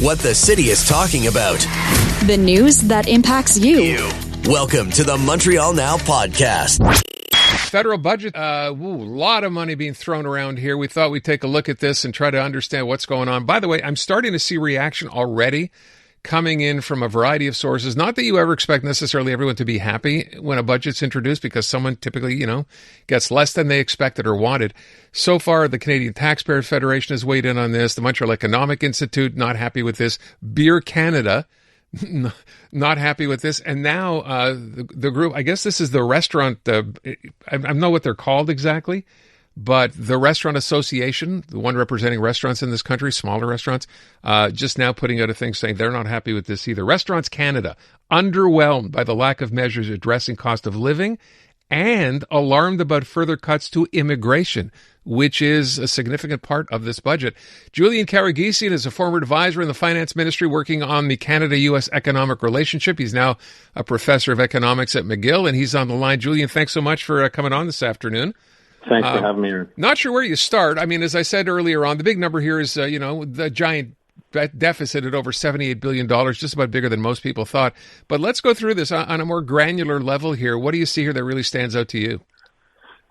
what the city is talking about. The news that impacts you. Welcome to the Montreal Now Podcast. Federal budget, a lot of money being thrown around here. We thought we'd take a look at this and try to understand what's going on. By the way, I'm starting to see reaction already coming in from a variety of sources. Not that you ever expect necessarily everyone to be happy when a budget's introduced, because someone typically, gets less than they expected or wanted. So far, the Canadian Taxpayers Federation has weighed in on this. The Montreal Economic Institute, not happy with this. Beer Canada, not happy with this. And now the group, I guess this is the restaurant, I don't know what they're called exactly, but the Restaurant Association, the one representing restaurants in this country, smaller restaurants, just now putting out a thing saying they're not happy with this either. Restaurants Canada, underwhelmed by the lack of measures addressing cost of living and alarmed about further cuts to immigration, which is a significant part of this budget. Julian Karaguesian is a former advisor in the finance ministry working on the Canada-U.S. economic relationship. He's now a professor of economics at McGill, and he's on the line. Julian, thanks so much for coming on this afternoon. Thanks for having me here. Not sure where you start. I mean, as I said earlier on, the big number here is, the giant deficit at over $78 billion, just about bigger than most people thought. But let's go through this on a more granular level here. What do you see here that really stands out to you?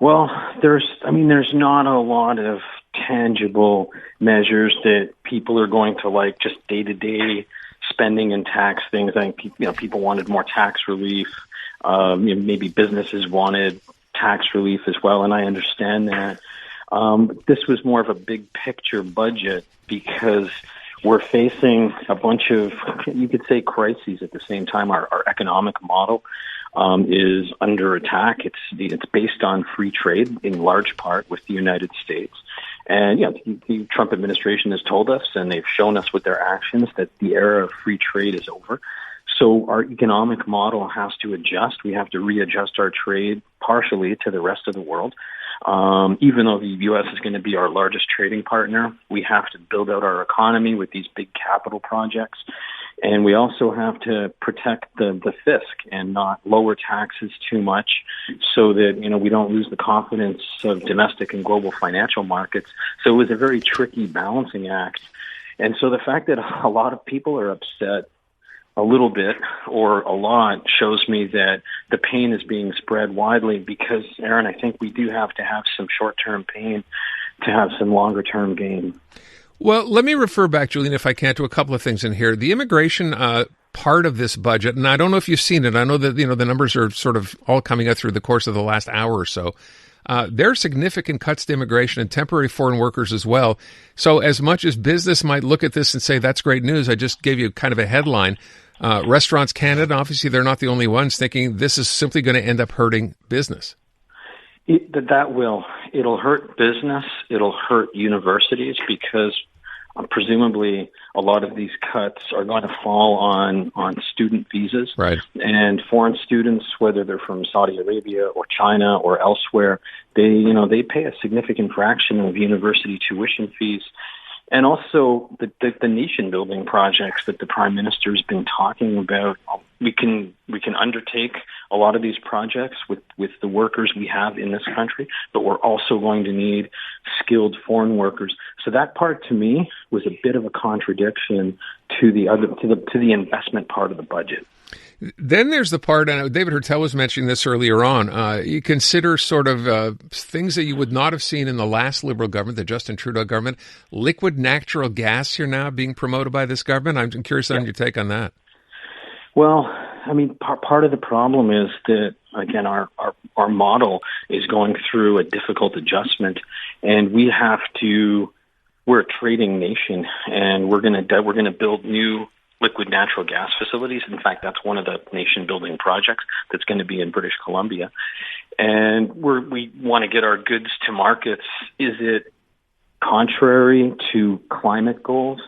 Well, there's not a lot of tangible measures that people are going to like, just day-to-day spending and tax things. I think, people wanted more tax relief. Maybe businesses wanted tax relief as well, and I understand that. This was more of a big picture budget because we're facing a bunch of, you could say, crises at the same time. Our economic model is under attack. It's based on free trade in large part with the United States. And the Trump administration has told us, and they've shown us with their actions, that the era of free trade is over. So our economic model has to adjust. We have to readjust our trade partially to the rest of the world. Even though the U.S. is going to be our largest trading partner, we have to build out our economy with these big capital projects. And we also have to protect the fisc and not lower taxes too much so that, we don't lose the confidence of domestic and global financial markets. So it was a very tricky balancing act. And so the fact that a lot of people are upset a little bit or a lot shows me that the pain is being spread widely because, Aaron, I think we do have to have some short-term pain to have some longer-term gain. Well, let me refer back, Julian, if I can, to a couple of things in here. The immigration part of this budget, and I don't know if you've seen it. I know that, the numbers are sort of all coming out through the course of the last hour or so. There are significant cuts to immigration and temporary foreign workers as well. So as much as business might look at this and say, that's great news, I just gave you kind of a headline. Restaurants Canada, obviously they're not the only ones thinking this is simply going to end up hurting business. It'll hurt business. It'll hurt universities because presumably a lot of these cuts are going to fall on student visas. Right. And foreign students, whether they're from Saudi Arabia or China or elsewhere, they pay a significant fraction of university tuition fees. And also the nation-building projects that the Prime Minister has been talking about. We can undertake a lot of these projects with the workers we have in this country, but we're also going to need skilled foreign workers. So that part, to me, was a bit of a contradiction to the investment part of the budget. Then there's the part, and David Hertel was mentioning this earlier on, you consider sort of things that you would not have seen in the last Liberal government, the Justin Trudeau government. Liquid natural gas here now being promoted by this government. I'm curious on your take on that. Well, part of the problem is that, again, our model is going through a difficult adjustment, and we're a trading nation, and we're going to build new liquid natural gas facilities. In fact, that's one of the nation-building projects that's going to be in British Columbia. And we want to get our goods to markets. Is it contrary to climate goals?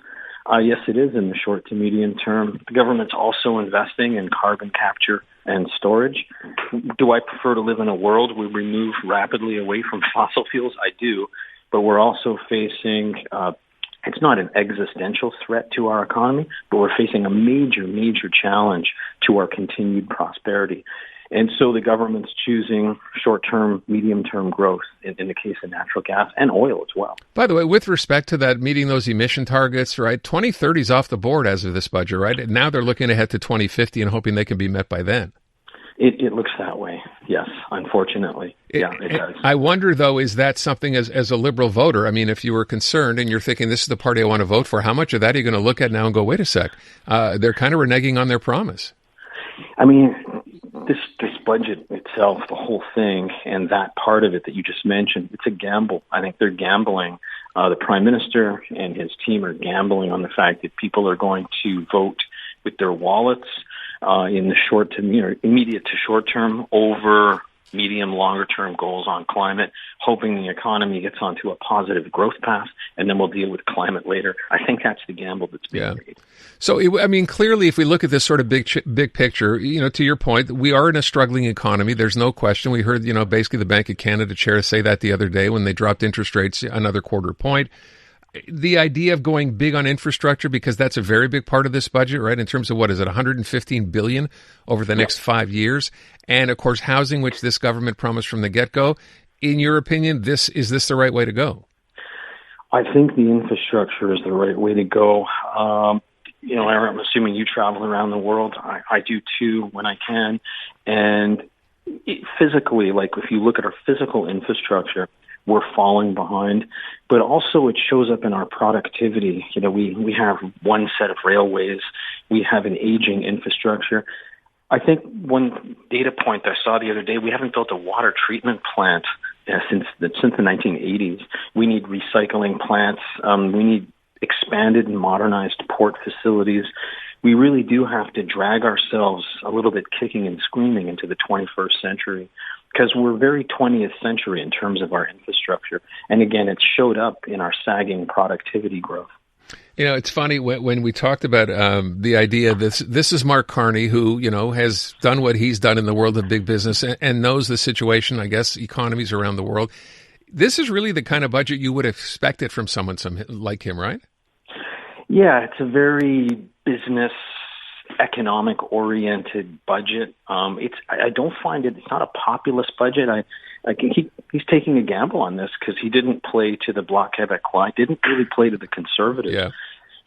Yes, it is in the short to medium term. The government's also investing in carbon capture and storage. Do I prefer to live in a world where we move rapidly away from fossil fuels? I do. But we're also facing it's not an existential threat to our economy, but we're facing a major, major challenge to our continued prosperity. And so the government's choosing short-term, medium-term growth in the case of natural gas and oil as well. By the way, with respect to that, meeting those emission targets, right, 2030 is off the board as of this budget, right? And now they're looking ahead to 2050 and hoping they can be met by then. It looks that way, yes, unfortunately. It does. I wonder, though, is that something as a Liberal voter? I mean, if you were concerned and you're thinking this is the party I want to vote for, how much of that are you going to look at now and go, wait a sec, they're kind of reneging on their promise? I mean, this budget itself, the whole thing, and that part of it that you just mentioned, it's a gamble. I think they're gambling. The Prime Minister and his team are gambling on the fact that people are going to vote with their wallets in the short to immediate to short term over medium, longer term goals on climate, hoping the economy gets onto a positive growth path, and then we'll deal with climate later. I think that's the gamble that's being made. So, I mean, clearly, if we look at this sort of big picture, to your point, we are in a struggling economy. There's no question. We heard, basically the Bank of Canada chair say that the other day when they dropped interest rates another quarter point. The idea of going big on infrastructure, because that's a very big part of this budget, right? In terms of what is it, $115 billion over the next 5 years, and of course housing, which this government promised from the get-go. In your opinion, is this the right way to go? I think the infrastructure is the right way to go. I'm assuming you travel around the world. I do too when I can, and physically, like if you look at our physical infrastructure, we're falling behind, but also it shows up in our productivity. We have one set of railways. We have an aging infrastructure. I think one data point I saw the other day, we haven't built a water treatment plant since the 1980s. We need recycling plants. We need expanded and modernized port facilities. We really do have to drag ourselves a little bit kicking and screaming into the 21st century, because we're very 20th century in terms of our infrastructure. And again, it showed up in our sagging productivity growth. It's funny when we talked about the idea, this is Mark Carney, who, has done what he's done in the world of big business and knows the situation, I guess, economies around the world. This is really the kind of budget you would have expected from someone like him, right? Yeah, it's a very business economic-oriented budget. I don't find it's not a populist budget. I think he's taking a gamble on this because he didn't play to the Bloc Québécois, didn't really play to the Conservatives. Yeah.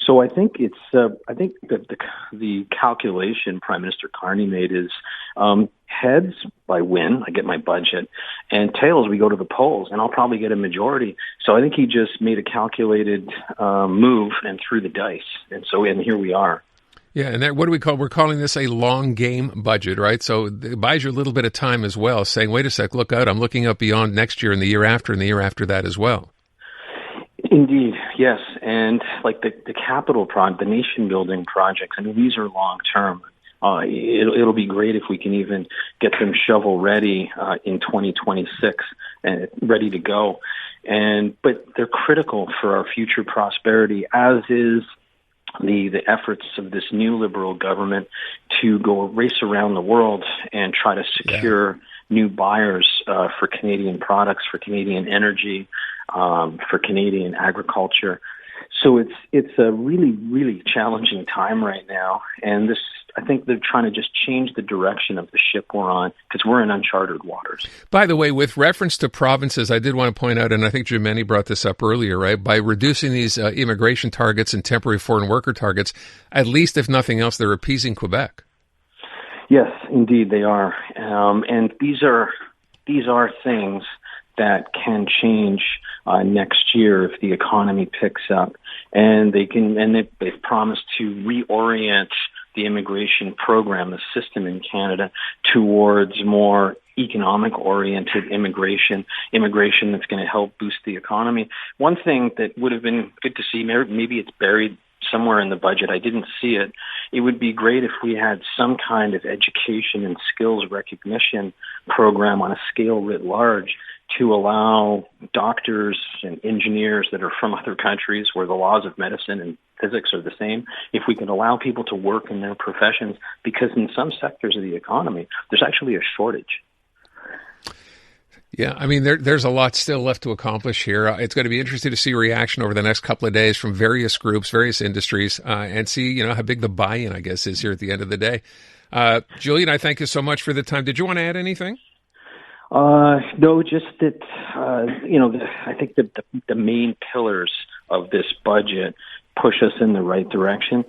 So I think I think that the calculation Prime Minister Carney made is heads, I win, I get my budget, and tails, we go to the polls, and I'll probably get a majority. So I think he just made a calculated move and threw the dice, and here we are. Yeah, and what do we call? We're calling this a long game budget, right? So it buys you a little bit of time as well, saying, wait a sec, look out, I'm looking up beyond next year and the year after that as well. Indeed, yes. And like the capital project, the nation building projects, these are long term. It'll be great if we can even get them shovel ready in 2026 and ready to go. But they're critical for our future prosperity, as is the efforts of this new Liberal government to go race around the world and try to secure new buyers for Canadian products, for Canadian energy, for Canadian agriculture. So it's a really, really challenging time right now. And I think they're trying to just change the direction of the ship we're on because we're in uncharted waters. By the way, with reference to provinces, I did want to point out, and I think Jimeni brought this up earlier, right? By reducing these immigration targets and temporary foreign worker targets, at least if nothing else, they're appeasing Quebec. Yes, indeed they are. And these are things that can change next year if the economy picks up, and they've promised to reorient the immigration program, the system in Canada, towards more economic-oriented immigration that's going to help boost the economy. One thing that would have been good to see, maybe it's buried somewhere in the budget, I didn't see it. It would be great if we had some kind of education and skills recognition program on a scale writ large to allow doctors and engineers that are from other countries where the laws of medicine and physics are the same, if we can allow people to work in their professions, because in some sectors of the economy, there's actually a shortage. Yeah, I mean, there's a lot still left to accomplish here. It's going to be interesting to see reaction over the next couple of days from various groups, various industries, and see, how big the buy-in, I guess, is here at the end of the day. Julian, I thank you so much for the time. Did you want to add anything? No, just that, I think the main pillars of this budget push us in the right direction.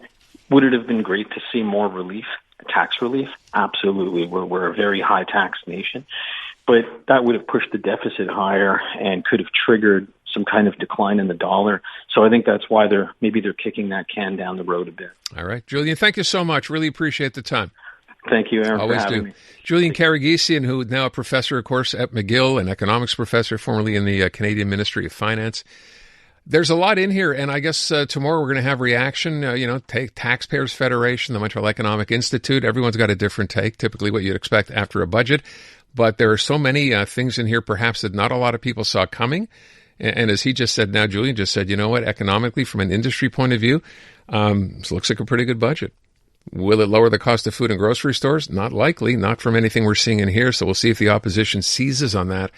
Would it have been great to see more relief, tax relief? Absolutely. We're a very high tax nation. But that would have pushed the deficit higher and could have triggered some kind of decline in the dollar. So I think that's why they're kicking that can down the road a bit. All right. Julian, thank you so much. Really appreciate the time. Thank you, Aaron, Always for having do. me. Julian Karaguesian, who is now a professor, of course, at McGill, an economics professor, formerly in the Canadian Ministry of Finance. There's a lot in here, and I guess tomorrow we're going to have reaction. Take Taxpayers Federation, the Montreal Economic Institute. Everyone's got a different take, typically what you'd expect after a budget. But there are so many things in here, perhaps, that not a lot of people saw coming. And as he just said now, Julian just said, you know what, economically, from an industry point of view, this looks like a pretty good budget. Will it lower the cost of food in grocery stores? Not likely, not from anything we're seeing in here. So we'll see if the opposition seizes on that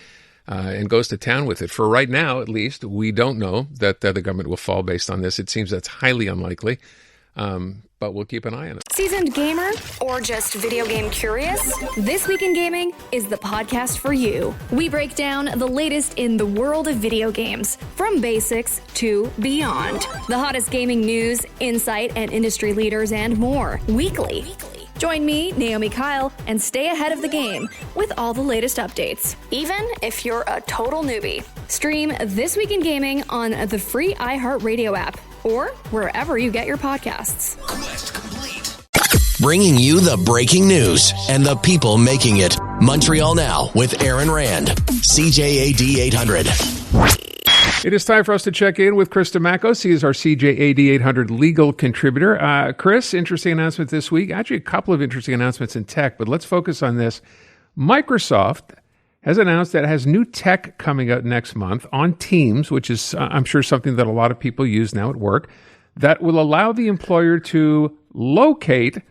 and goes to town with it. For right now, at least, we don't know that the government will fall based on this. It seems that's highly unlikely. But we'll keep an eye on it. Seasoned gamer or just video game curious? This Week in Gaming is the podcast for you. We break down the latest in the world of video games, from basics to beyond. The hottest gaming news, insight, and industry leaders and more, weekly. Join me, Naomi Kyle, and stay ahead of the game with all the latest updates, even if you're a total newbie. Stream This Week in Gaming on the free iHeartRadio app or wherever you get your podcasts. Quest complete. Bringing you the breaking news and the people making it. Montreal Now with Aaron Rand. CJAD 800. It is time for us to check in with Chris Dimakos. He is our CJAD 800 legal contributor. Chris, interesting announcement this week. Actually, a couple of interesting announcements in tech, but let's focus on this. Microsoft has announced that it has new tech coming out next month on Teams, which is, I'm sure, something that a lot of people use now at work, that will allow the employer to locate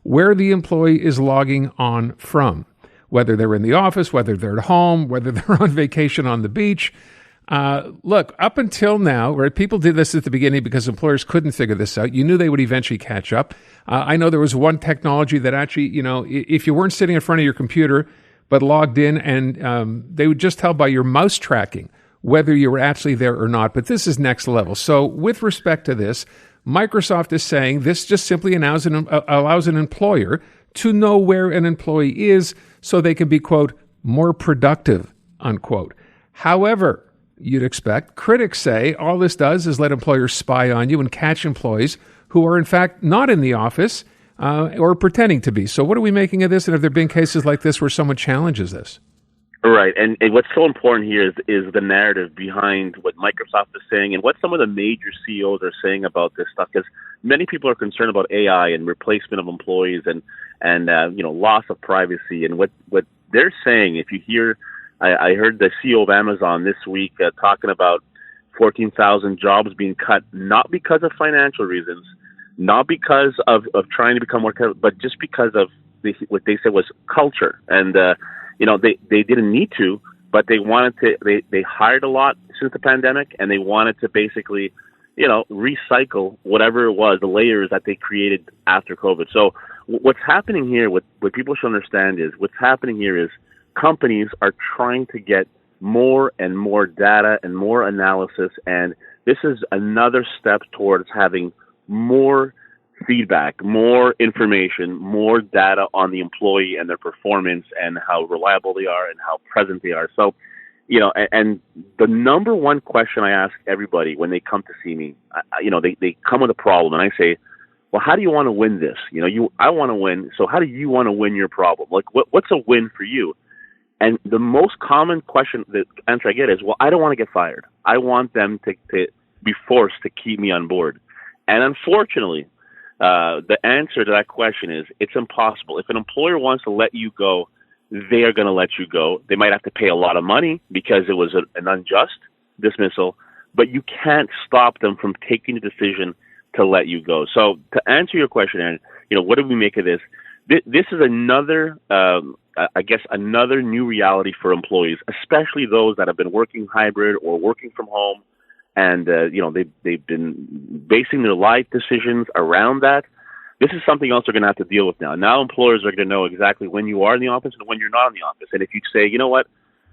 where the employee is logging on from, whether they're in the office, whether they're at home, whether they're on vacation on the beach. Look, up until now, right, people did this at the beginning because employers couldn't figure this out. You knew they would eventually catch up. I know there was one technology that actually, if you weren't sitting in front of your computer but logged in, and they would just tell by your mouse tracking whether you were actually there or not. But this is next level. So with respect to this, Microsoft is saying this just simply allows an employer to know where an employee is so they can be, quote, more productive, unquote. However, you'd expect, critics say all this does is let employers spy on you and catch employees who are in fact not in the office or pretending to be. So what are we making of this? And have there been cases like this where someone challenges this? Right. And what's so important here is the narrative behind what Microsoft is saying and what some of the major CEOs are saying about this stuff. Because many people are concerned about AI and replacement of employees and loss of privacy. And what they're saying, if you hear, I heard the CEO of Amazon this week talking about 14,000 jobs being cut, not because of financial reasons, not because of trying to become more, but just because of what they said was culture. And, they didn't need to, but they wanted to, they hired a lot since the pandemic, and they wanted to basically, recycle whatever it was, the layers that they created after COVID. So what's happening here, what people should understand is, what's happening here is companies are trying to get more and more data and more analysis, and this is another step towards having more feedback, more information, more data on the employee and their performance and how reliable they are and how present they are. So, and the number one question I ask everybody when they come to see me, they come with a problem, and I say, well, how do you want to win this? I want to win. So how do you want to win your problem? Like, what's a win for you? And the most common the answer I get is, well, I don't want to get fired. I want them to be forced to keep me on board. And unfortunately, the answer to that question is it's impossible. If an employer wants to let you go, they are going to let you go. They might have to pay a lot of money because it was an unjust dismissal, but you can't stop them from taking the decision to let you go. So to answer your question, Aaron, what do we make of this? this is another, I guess, another new reality for employees, especially those that have been working hybrid or working from home, and they've been basing their life decisions around that. This is something else they're going to have to deal with now. Now employers are going to know exactly when you are in the office and when you're not in the office. And if you say, you know what,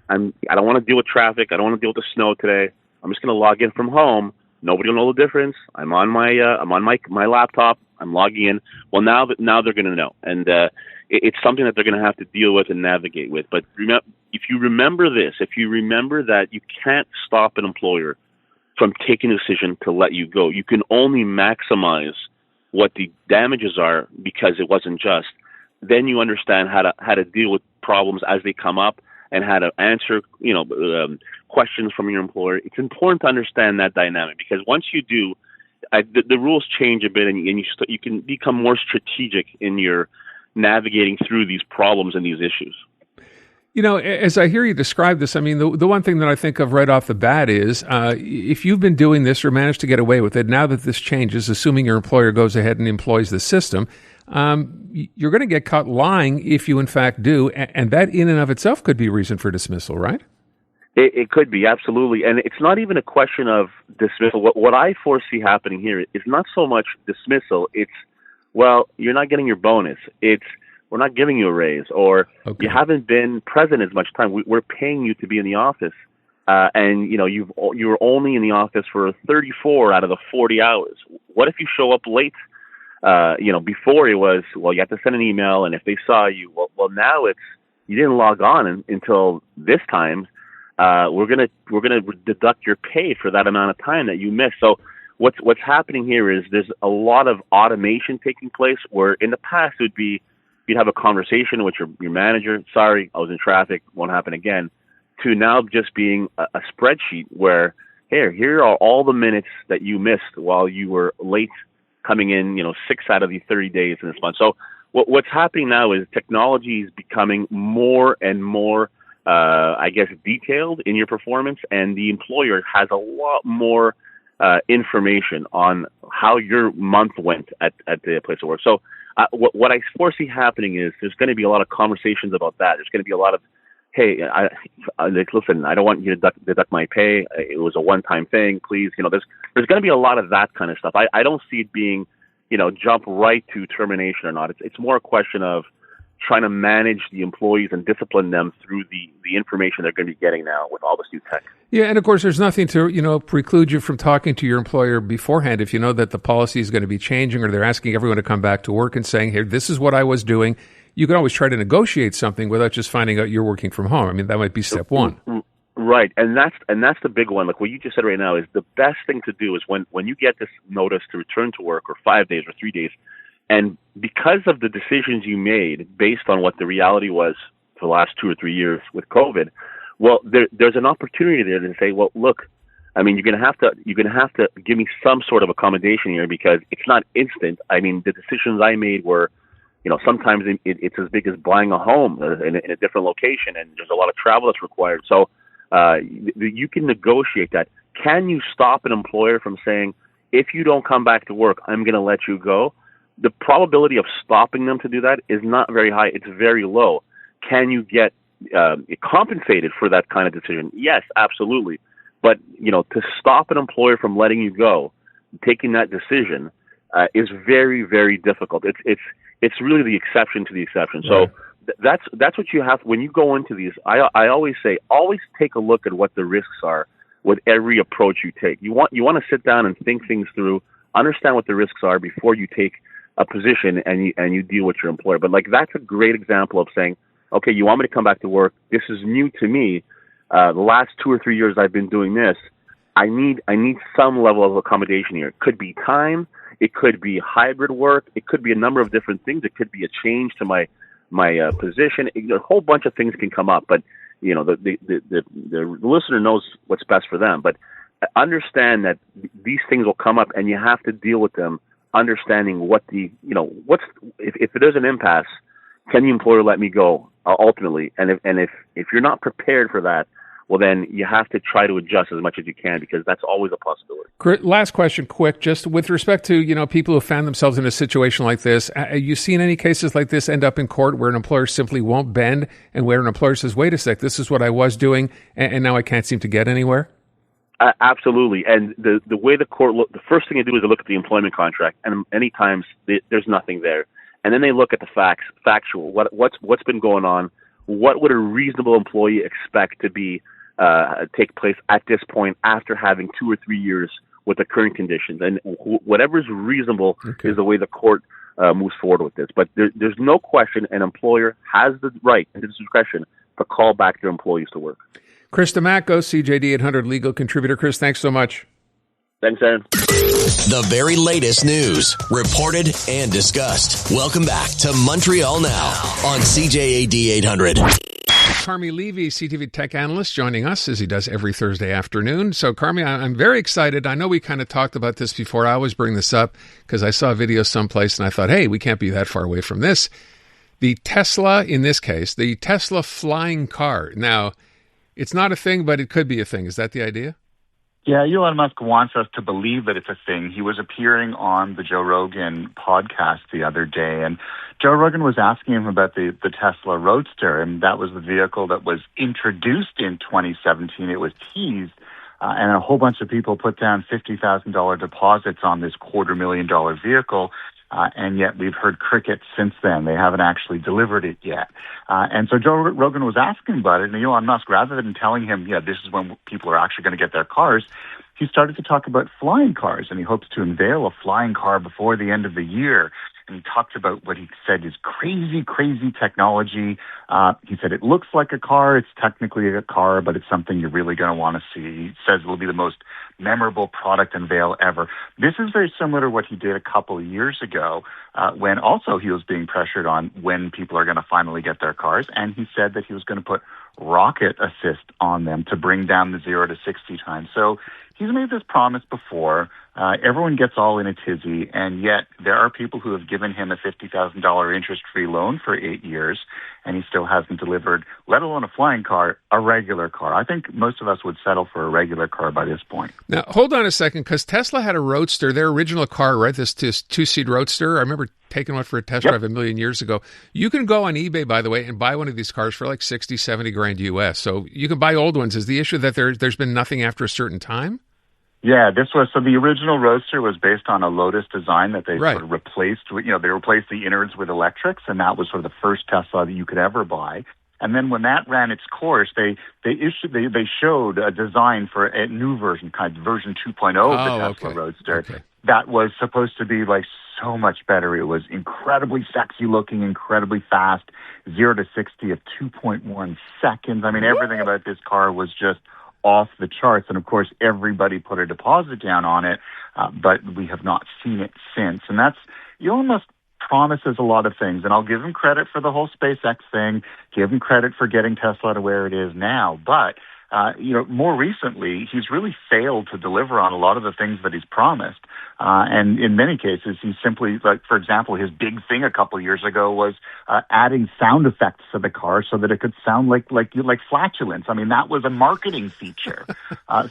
I don't want to deal with traffic, I don't want to deal with the snow today, I'm just going to log in from home. Nobody will know the difference. I'm on my laptop. I'm logging in. Well, now they're going to know, and it's something that they're going to have to deal with and navigate with. But if you remember that you can't stop an employer from taking a decision to let you go. You can only maximize what the damages are because it wasn't just. Then you understand how to deal with problems as they come up and how to answer questions from your employer. It's important to understand that dynamic, because once you do, the rules change a bit, and you can become more strategic in your navigating through these problems and these issues. As I hear you describe this, I mean, the one thing that I think of right off the bat is if you've been doing this or managed to get away with it, now that this changes, assuming your employer goes ahead and employs the system, you're going to get caught lying if you in fact do, and that in and of itself could be reason for dismissal, right? It could be, absolutely. And it's not even a question of dismissal. What I foresee happening here is not so much dismissal. It's, well, you're not getting your bonus. It's, we're not giving you a raise, or you haven't been present as much time. We're paying you to be in the office, and you were only in the office for 34 out of the 40 hours. What if you show up late? Before it was, well, you have to send an email, and if they saw you, well, now it's you didn't log on until this time. We're gonna deduct your pay for that amount of time that you missed. So what's happening here is there's a lot of automation taking place, where in the past it would be you'd have a conversation with your manager. Sorry, I was in traffic. Won't happen again. To now just being a spreadsheet where, here are all the minutes that you missed while you were late coming in, 6 out of the 30 days in this month. So what's happening now is technology is becoming more and more, detailed in your performance, and the employer has a lot more information on how your month went at the place of work. So what I foresee happening is there's going to be a lot of conversations about that. There's going to be a lot of, hey, listen, I don't want you to deduct my pay. It was a one-time thing, please. There's going to be a lot of that kind of stuff. I don't see it being, jump right to termination or not. It's more a question of trying to manage the employees and discipline them through the information they're going to be getting now with all this new tech. Yeah, and of course, there's nothing to preclude you from talking to your employer beforehand if you know that the policy is going to be changing, or they're asking everyone to come back to work and saying, "Here, this is what I was doing." You can always try to negotiate something without just finding out you're working from home. I mean, that might be step one. Right, and that's the big one. Like what you just said right now is the best thing to do is when you get this notice to return to work, or 5 days or 3 days, and because of the decisions you made based on what the reality was for the last 2 or 3 years with COVID, well, there's an opportunity there to say, well, look, I mean, you're going to have to give me some sort of accommodation here, because it's not instant. I mean, the decisions I made were, sometimes it's as big as buying a home in a different location, and there's a lot of travel that's required. So you can negotiate that. Can you stop an employer from saying, if you don't come back to work, I'm going to let you go? The probability of stopping them to do that is not very high. It's very low. Can you get compensated for that kind of decision? Yes, absolutely. But, to stop an employer from letting you go, taking that decision, is very, very difficult. It's really the exception to the exception. So that's what you have when you go into these. I always say, always take a look at what the risks are with every approach you take. You want to sit down and think things through, understand what the risks are before you take a position and you deal with your employer. But that's a great example of saying, okay, you want me to come back to work? This is new to me. The last 2 or 3 years I've been doing this. I need some level of accommodation here. It could be time. It could be hybrid work. It could be a number of different things. It could be a change to my position. A whole bunch of things can come up. But the listener knows what's best for them. But understand that these things will come up, and you have to deal with them. Understanding what if there's an impasse, can the employer let me go ultimately? And if you're not prepared for that, well, then you have to try to adjust as much as you can, because that's always a possibility. Last question, quick, just with respect to, people who found themselves in a situation like this, you seen any cases like this end up in court where an employer simply won't bend, and where an employer says, wait a sec, this is what I was doing, and now I can't seem to get anywhere? Absolutely. And the way the court the first thing they do is they look at the employment contract, and many times there's nothing there. And then they look at the facts, factual, what's been going on, what would a reasonable employee expect to be take place at this point after having 2 or 3 years with the current conditions. And whatever's reasonable is the way the court moves forward with this. But there's no question an employer has the right and the discretion to call back their employees to work. Chris Dimakos, CJAD 800 legal contributor. Chris, thanks so much. Thanks, Aaron. The very latest news, reported and discussed. Welcome back to Montreal Now on CJAD 800. Carmi Levy, CTV tech analyst, joining us as he does every Thursday afternoon. So, Carmi, I'm very excited. I know we kind of talked about this before. I always bring this up because I saw a video someplace and I thought, hey, we can't be that far away from this. The Tesla, in this case, the Tesla flying car. Now, it's not a thing, but it could be a thing. Is that the idea? Yeah, Elon Musk wants us to believe that it's a thing. He was appearing on the Joe Rogan podcast the other day, and Joe Rogan was asking him about the Tesla Roadster, and that was the vehicle that was introduced in 2017. It was teased, and a whole bunch of people put down $50,000 deposits on this $250,000 vehicle. And yet we've heard crickets since then. They haven't actually delivered it yet. And so Joe Rogan was asking about it, and Elon Musk, rather than telling him, this is when people are actually going to get their cars, he started to talk about flying cars, and he hopes to unveil a flying car before the end of the year. And he talked about what he said is crazy, crazy technology. He said it looks like a car. It's technically a car, but it's something you're really going to want to see. He says it will be the most memorable product unveil ever. This is very similar to what he did a couple of years ago when also he was being pressured on when people are going to finally get their cars. And he said that he was going to put rocket assist on them to bring down the 0 to 60 time. So he's made this promise before. Everyone gets all in a tizzy, and yet there are people who have given him a $50,000 interest-free loan for 8 years, and he still hasn't delivered, let alone a flying car, a regular car. I think most of us would settle for a regular car by this point. Now, hold on a second, because Tesla had a Roadster, their original car, right? This two-seat Roadster. I remember taking one for a test drive a million years ago. You can go on eBay, by the way, and buy one of these cars for like 60, 70 grand US. So you can buy old ones. Is the issue that there's been nothing after a certain time? Yeah, so the original Roadster was based on a Lotus design that they sort of replaced with, they replaced the innards with electrics, and that was sort of the first Tesla that you could ever buy. And then when that ran its course, they showed a design for a new version, kind of version 2.0 of the Tesla Roadster. Okay. That was supposed to be like so much better. It was incredibly sexy looking, incredibly fast, 0 to 60 of 2.1 seconds. I mean, everything about this car was just off the charts. And of course, everybody put a deposit down on it, but we have not seen it since. And Elon Musk promises a lot of things, and I'll give him credit for the whole SpaceX thing, give him credit for getting Tesla to where it is now. But more recently, he's really failed to deliver on a lot of the things that he's promised. And in many cases, he's simply, like, for example, his big thing a couple of years ago was adding sound effects to the car so that it could sound like flatulence. I mean, that was a marketing feature.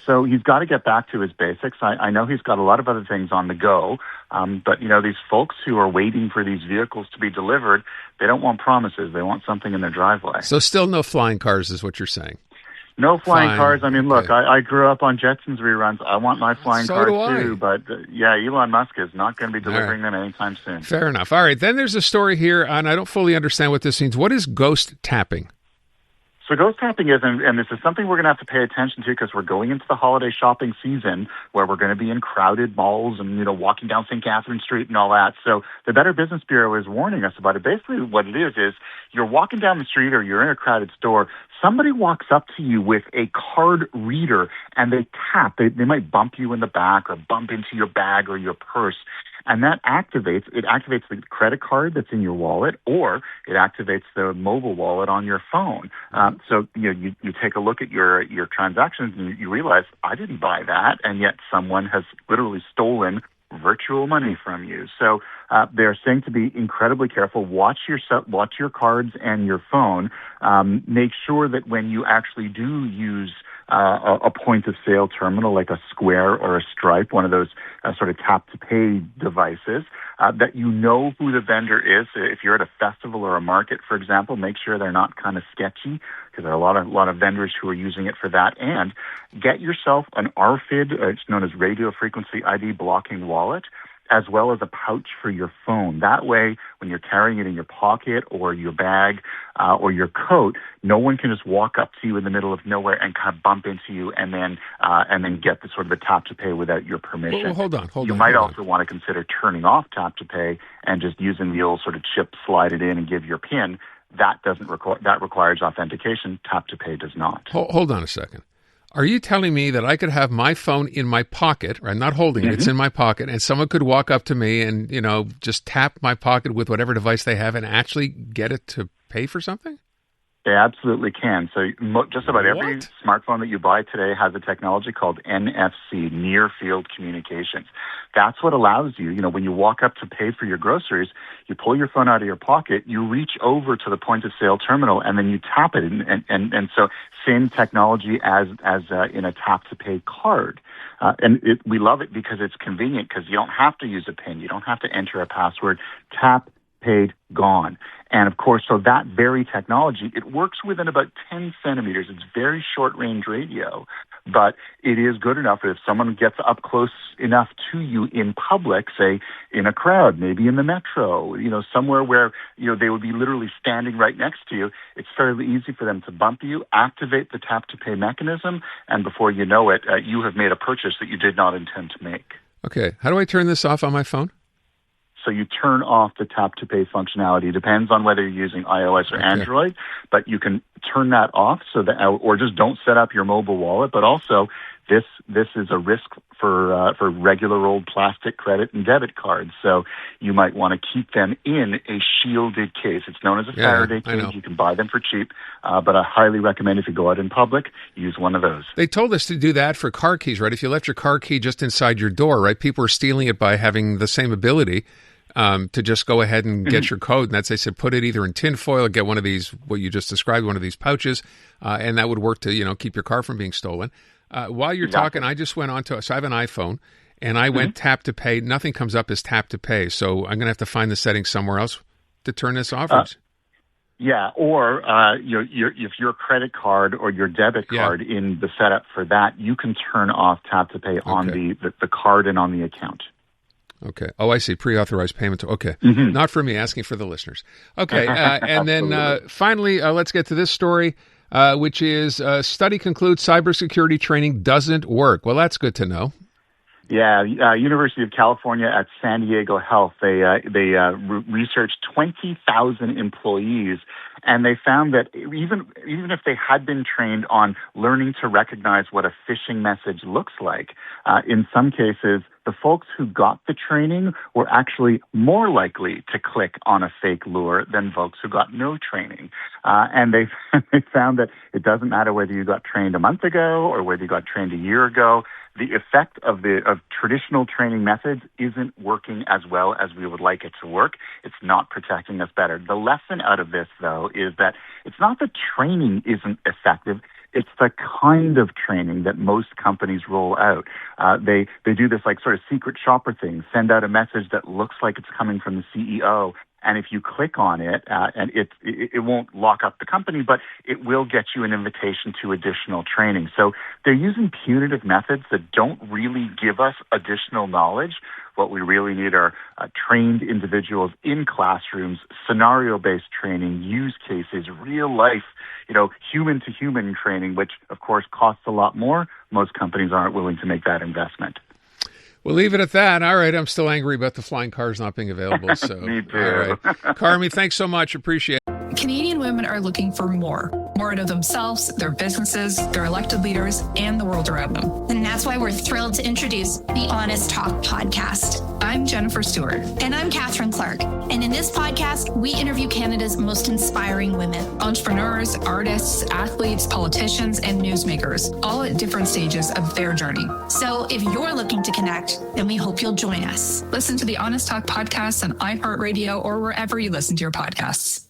So he's got to get back to his basics. I know he's got a lot of other things on the go. But, these folks who are waiting for these vehicles to be delivered, they don't want promises. They want something in their driveway. So still no flying cars is what you're saying. No flying cars. I mean, look, I grew up on Jetsons reruns. I want my flying cars too. But Elon Musk is not going to be delivering them anytime soon. Fair enough. All right. Then there's a story here, and I don't fully understand what this means. What is ghost tapping? So ghost tapping is, and this is something we're going to have to pay attention to because we're going into the holiday shopping season where we're going to be in crowded malls and, walking down St. Catherine Street and all that. So the Better Business Bureau is warning us about it. Basically what it is you're walking down the street or you're in a crowded store. Somebody walks up to you with a card reader and they tap. They might bump you in the back or bump into your bag or your purse. And that activates the credit card that's in your wallet, or it activates the mobile wallet on your phone. So you take a look at your transactions and you realize, I didn't buy that, and yet someone has literally stolen virtual money from you. So they're saying to be incredibly careful. Watch your cards and your phone. Make sure that when you actually do use a point-of-sale terminal like a Square or a Stripe, one of those sort of tap-to-pay devices, that you know who the vendor is. If you're at a festival or a market, for example, make sure they're not kind of sketchy, because there are a lot of vendors who are using it for that. And get yourself an RFID, it's known as radio frequency ID blocking wallet, as well as a pouch for your phone. That way, when you're carrying it in your pocket or your bag or your coat, no one can just walk up to you in the middle of nowhere and kind of bump into you and then get the sort of the tap to pay without your permission. Well, hold on. You might also want to consider turning off tap to pay and just using the old sort of chip, slide it in and give your PIN. That requires authentication. Tap to pay does not. Hold on a second. Are you telling me that I could have my phone in my pocket, or I'm not holding it, it's in my pocket, and someone could walk up to me and, just tap my pocket with whatever device they have and actually get it to pay for something? They absolutely can. So just about every smartphone that you buy today has a technology called NFC, Near Field Communications. That's what allows you, when you walk up to pay for your groceries, you pull your phone out of your pocket, you reach over to the point-of-sale terminal, and then you tap it. And so same technology as in a tap-to-pay card. We love it because it's convenient, because you don't have to use a PIN. You don't have to enter a password. Tap, paid, gone. And of course, so that very technology, it works within about 10 centimeters. It's very short-range radio, but it is good enough that if someone gets up close enough to you in public, say in a crowd, maybe in the metro, somewhere where, they would be literally standing right next to you, it's fairly easy for them to bump you, activate the tap-to-pay mechanism, and before you know it, you have made a purchase that you did not intend to make. Okay. How do I turn this off on my phone? So you turn off the tap-to-pay functionality. It depends on whether you're using iOS or Android, but you can turn that off or just don't set up your mobile wallet. But also, this is a risk for regular old plastic credit and debit cards. So you might want to keep them in a shielded case. It's known as a Faraday case. You can buy them for cheap, but I highly recommend if you go out in public, use one of those. They told us to do that for car keys, right? If you left your car key just inside your door, right? People are stealing it by having the same ability to just go ahead and get your code. And that's, they said, put it either in tinfoil or get one of these, what you just described, one of these pouches, and that would work to, keep your car from being stolen. While you're talking, I just went on to, so I have an iPhone, and I went tap to pay. Nothing comes up as tap to pay. So I'm going to have to find the settings somewhere else to turn this off. Or if your credit card or your debit card in the setup for that, you can turn off tap to pay on the card and on the account. Okay. Oh, I see. Pre-authorized payment. Okay. Not for me, asking for the listeners. Okay. And then finally, let's get to this story, which is study concludes cybersecurity training doesn't work. Well, that's good to know. Yeah, University of California at San Diego Health, they researched 20,000 employees, and they found that even if they had been trained on learning to recognize what a phishing message looks like, in some cases, the folks who got the training were actually more likely to click on a fake lure than folks who got no training. And they found that it doesn't matter whether you got trained a month ago or whether you got trained a year ago. The effect of traditional training methods isn't working as well as we would like it to work. It's not protecting us better. The lesson out of this, though, is that it's not that training isn't effective. It's the kind of training that most companies roll out. They do this like sort of secret shopper thing, send out a message that looks like it's coming from the CEO. And if you click on it, and it won't lock up the company, but it will get you an invitation to additional training. So they're using punitive methods that don't really give us additional knowledge. What we really need are trained individuals in classrooms, scenario-based training, use cases, real life, human-to-human training, which of course costs a lot more. Most companies aren't willing to make that investment. We'll leave it at that. All right. I'm still angry about the flying cars not being available. So, Me too. All right. Carmi, thanks so much. Appreciate it. Canadian women are looking for more. more out of themselves, their businesses, their elected leaders, and the world around them. And that's why we're thrilled to introduce the Honest Talk podcast. I'm Jennifer Stewart. And I'm Catherine Clark. And in this podcast, we interview Canada's most inspiring women. Entrepreneurs, artists, athletes, politicians, and newsmakers, all at different stages of their journey. So if you're looking to connect, then we hope you'll join us. Listen to the Honest Talk podcast on iHeartRadio or wherever you listen to your podcasts.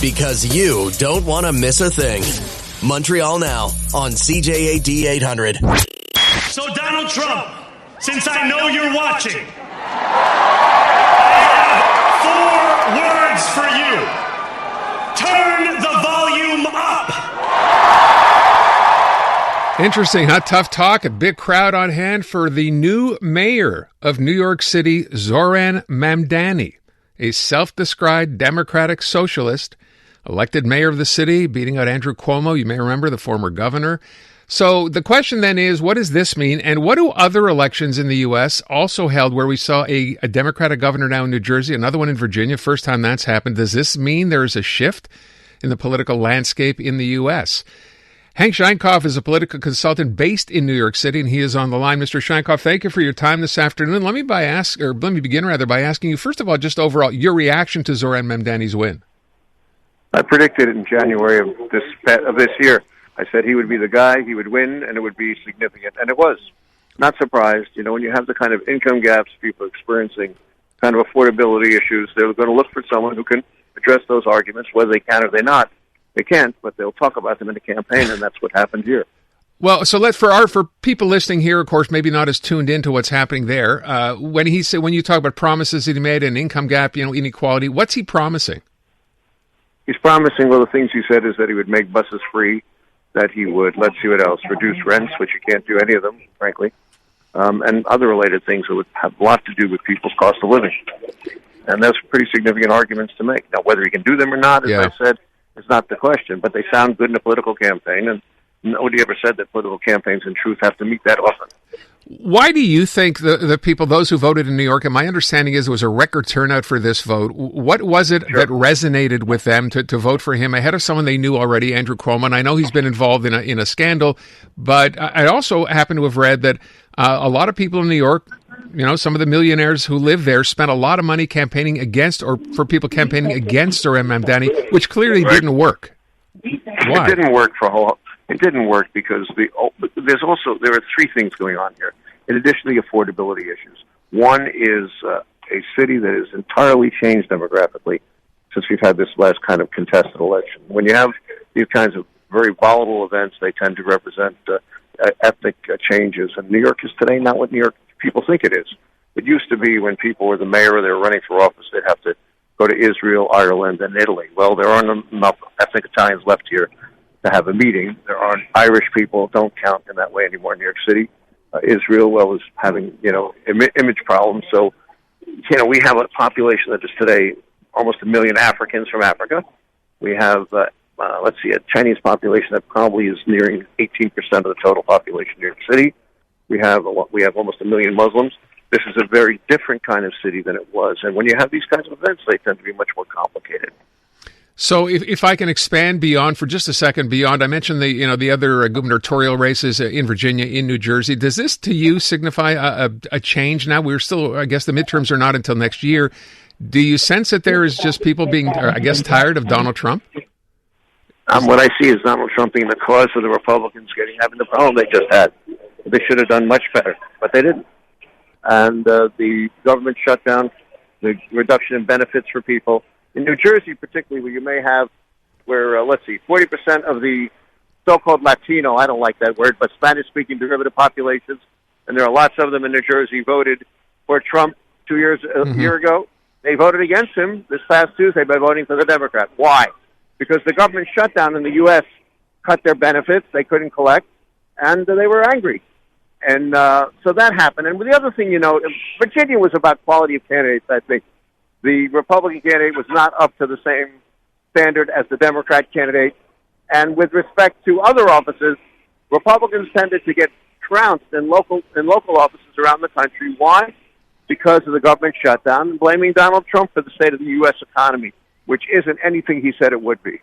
Because you don't want to miss a thing. Montreal Now on CJAD 800. So Donald Trump, since I know you're watching, I have 4 words for you. Turn the volume up. Interesting, huh? Tough talk. A big crowd on hand for the new mayor of New York City, Zoran Mamdani, a self-described Democratic socialist, elected mayor of the city, beating out Andrew Cuomo. You may remember, the former governor. So the question then is, what does this mean? And what do other elections in the U.S. also held where we saw a Democratic governor now in New Jersey, another one in Virginia, first time that's happened? Does this mean there is a shift in the political landscape in the U.S.? Hank Sheinkopf is a political consultant based in New York City, and he is on the line. Mr. Sheinkopf, thank you for your time this afternoon. Let me begin by asking you, first of all, just overall, your reaction to Zoran Mamdani's win. I predicted it in January of this year. I said he would be the guy, he would win, and it would be significant. And it was. Not surprised. You know, when you have the kind of income gaps people are experiencing, kind of affordability issues, they're going to look for someone who can address those arguments, whether they can or they not. They can't, but they'll talk about them in the campaign, and that's what happened here. Well, so for people listening here, of course, maybe not as tuned into what's happening there. When you talk about promises that he made, an income gap, inequality, what's he promising? He's promising, well, the things he said is that he would make buses free, that he would, let's see what else, reduce rents, which you can't do any of them, frankly, and other related things that would have a lot to do with people's cost of living. And that's pretty significant arguments to make. Now, whether he can do them or not, as I said, is not the question, but they sound good in a political campaign, and nobody ever said that political campaigns, in truth, have to meet that often. Why do you think the people, those who voted in New York, and my understanding is there was a record turnout for this vote, what was it that resonated with them to vote for him ahead of someone they knew already, Andrew Cuomo? And I know he's been involved in a scandal, but I also happen to have read that a lot of people in New York, some of the millionaires who live there, spent a lot of money campaigning against, or for people campaigning against Zoran Mamdani, which clearly didn't work. Why? It didn't work It didn't work because there are 3 things going on here, in addition to the affordability issues. One is a city that has entirely changed demographically since we've had this last kind of contested election. When you have these kinds of very volatile events, they tend to represent ethnic changes. And New York is today not what New York people think it is. It used to be when people were the mayor or they were running for office, they'd have to go to Israel, Ireland, and Italy. Well, there aren't enough ethnic Italians left here to have a meeting. There aren't Irish people, don't count in that way anymore in New York City. Israel, is having, image problems. So, we have a population that is today almost 1 million Africans from Africa. We have, a Chinese population that probably is nearing 18% of the total population in New York City. We have almost 1 million Muslims. This is a very different kind of city than it was. And when you have these kinds of events, they tend to be much more complicated. So if I can expand beyond for just a second, I mentioned the other gubernatorial races in Virginia, in New Jersey. Does this to you signify a change now? We're still, I guess the midterms are not until next year. Do you sense that there is just people being, tired of Donald Trump? What I see is Donald Trump being the cause of the Republicans having the problem they just had. They should have done much better, but they didn't. And the government shutdown, the reduction in benefits for people. In New Jersey, particularly, where you may have, 40% of the so-called Latino, I don't like that word, but Spanish-speaking derivative populations, and there are lots of them in New Jersey, voted for Trump a year ago. They voted against him this past Tuesday by voting for the Democrat. Why? Because the government shutdown in the U.S. cut their benefits. They couldn't collect, and they were angry. And so that happened. And the other thing, Virginia was about quality of candidates, I think. The Republican candidate was not up to the same standard as the Democrat candidate. And with respect to other offices, Republicans tended to get trounced in local offices around the country. Why? Because of the government shutdown, and blaming Donald Trump for the state of the U.S. economy, which isn't anything he said it would be.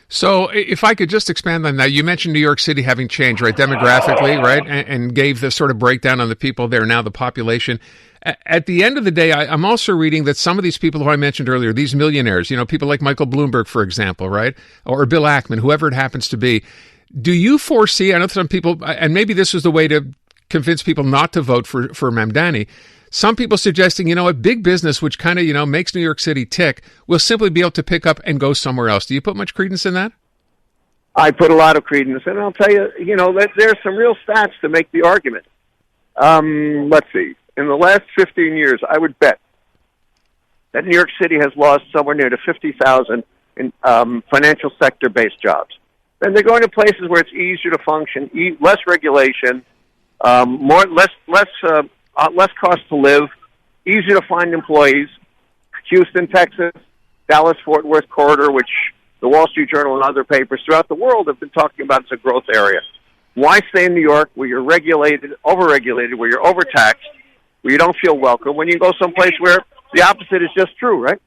So if I could just expand on that, you mentioned New York City having changed, right, demographically, right, and gave the sort of breakdown on the people there, now the population. At the end of the day, I'm also reading that some of these people who I mentioned earlier, these millionaires, people like Michael Bloomberg, for example, right, or Bill Ackman, whoever it happens to be, do you foresee, I know some people, and maybe this was the way to convince people not to vote for Mamdani, some people suggesting, a big business, which kind of, makes New York City tick, will simply be able to pick up and go somewhere else. Do you put much credence in that? I put a lot of credence, and I'll tell you, there's some real stats to make the argument. Let's see. In the last 15 years, I would bet that New York City has lost somewhere near to 50,000 in financial sector-based jobs. And they're going to places where it's easier to function, less regulation, less cost to live, easier to find employees. Houston, Texas, Dallas-Fort Worth corridor, which the Wall Street Journal and other papers throughout the world have been talking about as a growth area. Why stay in New York where you're regulated, overregulated, where you're overtaxed, where you don't feel welcome, when you can go someplace where the opposite is just true, right?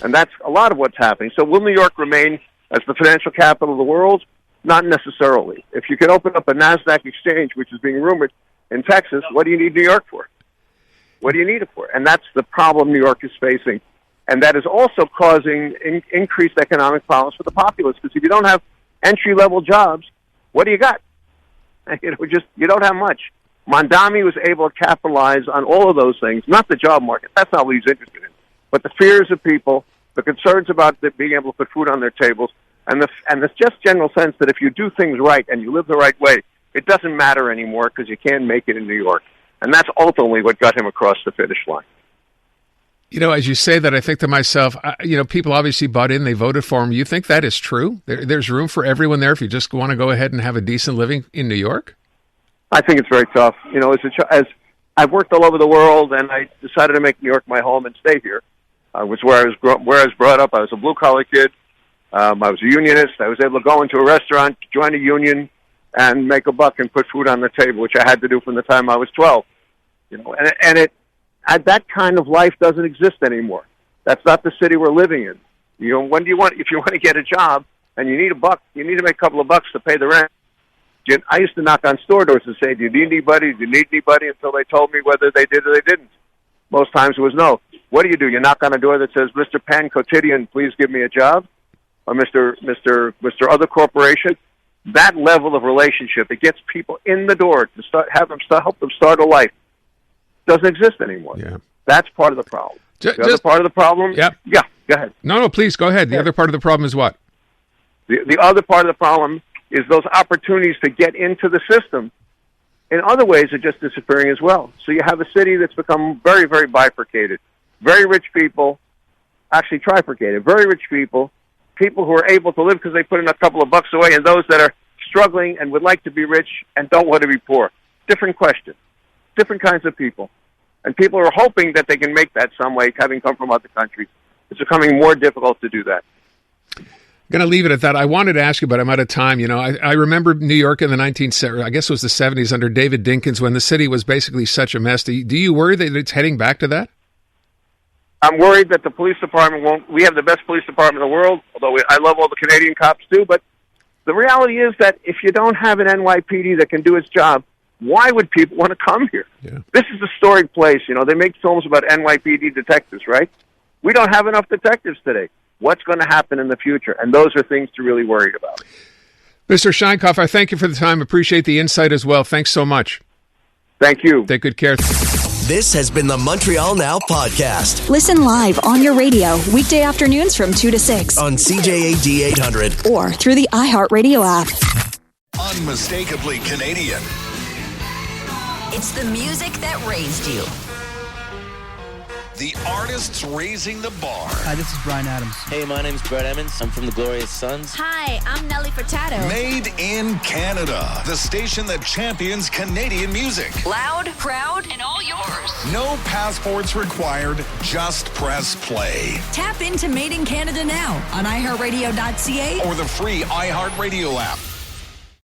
And that's a lot of what's happening. So will New York remain as the financial capital of the world? Not necessarily. If you could open up a NASDAQ exchange, which is being rumored in Texas, what do you need New York for? What do you need it for? And that's the problem New York is facing. And that is also causing increased economic problems for the populace. Because if you don't have entry-level jobs, what do you got? You don't have much. Mamdani was able to capitalize on all of those things, not the job market. That's not what he's interested in. But the fears of people, the concerns about being able to put food on their tables, and the just general sense that if you do things right and you live the right way, it doesn't matter anymore because you can't make it in New York. And that's ultimately what got him across the finish line. As you say that, I think to myself, people obviously bought in, they voted for him. You think that is true? There's room for everyone there if you just want to go ahead and have a decent living in New York? I think it's very tough. As I've worked all over the world, and I decided to make New York my home and stay here. I was where I was brought up. I was a blue-collar kid. I was a unionist. I was able to go into a restaurant, join a union, and make a buck and put food on the table, which I had to do from the time I was 12. That kind of life doesn't exist anymore. That's not the city we're living in. If you want to get a job and you need a buck, you need to make a couple of bucks to pay the rent. I used to knock on store doors and say, do you need anybody? Do you need anybody? Until they told me whether they did or they didn't. Most times it was no. What do? You knock on a door that says, Mr. Pan Quotidian, please give me a job? Or Mr. Other Corporation? That level of relationship, it gets people in the door to help them start a life. Doesn't exist anymore. Yeah. That's part of the problem. The other part of the problem? Yep. Yeah, go ahead. No, please, go ahead. The other part of the problem is what? The other part of the problem is those opportunities to get into the system in other ways are just disappearing as well. So you have a city that's become very, very bifurcated. Very rich people, actually trifurcated, very rich people who are able to live because they put in a couple of bucks away, and those that are struggling and would like to be rich and don't want to be poor. Different question. Different kinds of people. And people are hoping that they can make that some way, having come from other countries. It's becoming more difficult to do that. I'm going to leave it at that. I wanted to ask you, but I'm out of time. I remember New York in the 70s under David Dinkins when the city was basically such a mess. Do you worry that it's heading back to that? I'm worried that the police department won't. We have the best police department in the world, although I love all the Canadian cops too. But the reality is that if you don't have an NYPD that can do its job, why would people want to come here? Yeah. This is a storied place. They make films about NYPD detectives, right? We don't have enough detectives today. What's going to happen in the future? And those are things to really worry about. Mr. Sheinkopf, I thank you for the time. Appreciate the insight as well. Thanks so much. Thank you. Take good care. This has been the Montreal Now Podcast. Listen live on your radio, weekday afternoons from 2 to 6. On CJAD 800. Or through the iHeartRadio app. Unmistakably Canadian. It's the music that raised you. The artists raising the bar. Hi, this is Bryan Adams. Hey, my name's Brett Emmons. I'm from the Glorious Sons. Hi, I'm Nelly Furtado. Made in Canada. The station that champions Canadian music. Loud, proud, and all yours. No passports required. Just press play. Tap into Made in Canada now on iHeartRadio.ca or the free iHeartRadio app.